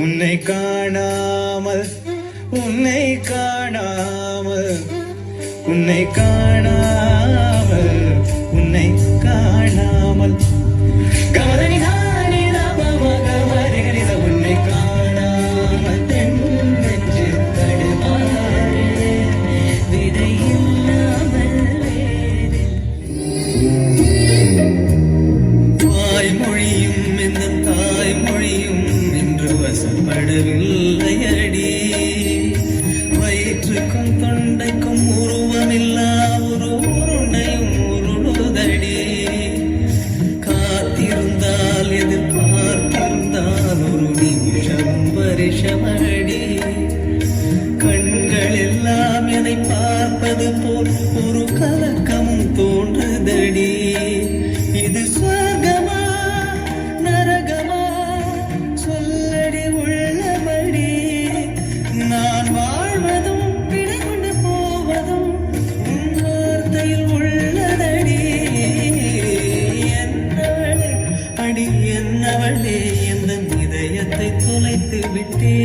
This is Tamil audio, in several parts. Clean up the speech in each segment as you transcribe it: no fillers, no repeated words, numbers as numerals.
உன்னை காணாமல் உன்னை காணாமல் உன்னை காணாமல் உன்னை காணாமல் கமரணி நானே கமரிகரித உன்னை காணாமல் நெஞ்சு தடுமாறு விதை இல்லாமல் வாய்மொழியும் இந்த தாய்மொழியும் என்று வசப்படவில்லை அடி வயிற்றுக்கும் தொண்டைக்கும் உருவமில்லா ஒரு உருண்டையும் உருளுதடி காத்திருந்தால் எதிர்பார்த்திருந்தால் ஒரு நிமிஷம் வருஷமடி கண்கள் எல்லாம் என்னை பார்ப்பது போல் ஒரு கலக்கமும் தோன்றுதடி இது சொர்க்கமா நரகமா சொல்லடி உள்ளபடி நான் வாழ்வதும் விடை கொண்டு போவதும் உன் வார்த்தையில் உள்ளதடி என்னவளே அடி என்னவளே எந்த இதயத்தை தொலைத்து விட்டே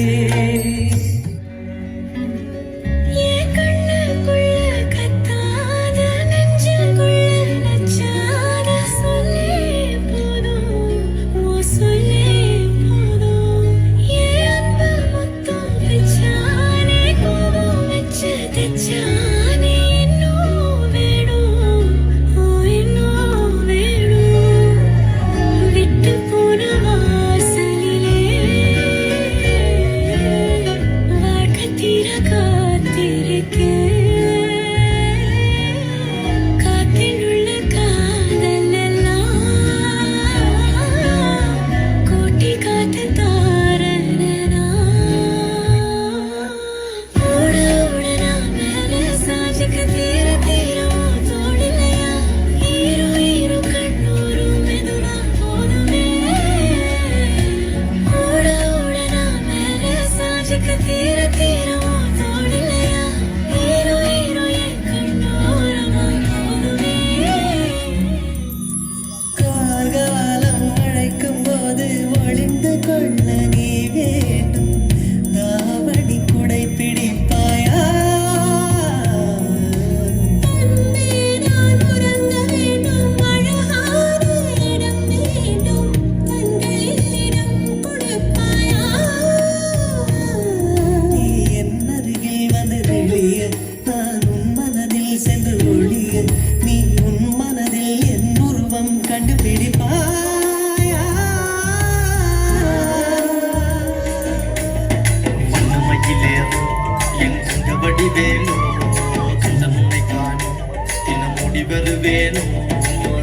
வருவேனோ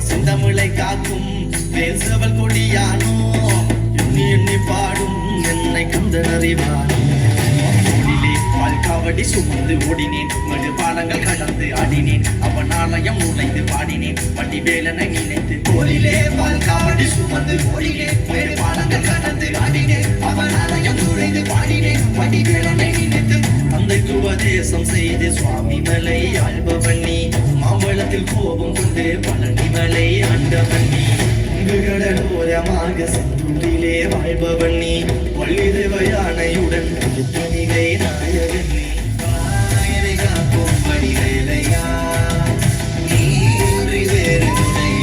செந்தமிழை காக்கும் பேசவல் கொடியானோ எண்ணி எண்ணி பாடும் என்னை கந்தன் அறிவானோ ஓடிலே பால்காவடி சுமந்து ஓடினேன் மடு பாலங்கள் கடந்து ஆடினேன் அவன் ஆலயம் நுழைந்து பாடினேன் வண்டி வேலனை நினைத்து கோலிலே பால்காவடி சுமந்து ஓடினேன் மடு பாலங்கள் கடந்து ஆடினேன் அவன் ஆலயம் நுழைந்து பாடினேன் வண்டி வேலனை நினைத்து தந்தைக்கு உபதேசம் செய்து சுவாமி மலை ஆழ்பவன் நீ மாம்பழத்தில் கோபம் கொண்டு பழனி மலை ஆண்டவன் நீ கடலோரமாக செந்தூரிலே வாழ்பவன் நீ பள்ளி தேவயானையுடன் நிலை நாயகன் நீ காக்கும் படிவேலையா நீ வேறு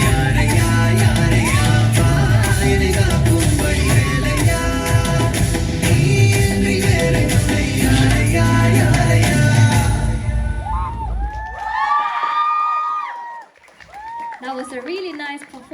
யாரையா யாரையா பாயனை காக்கும் படிவேலையா நீ வேறு யாரையா யாரையா. That was a really nice performance.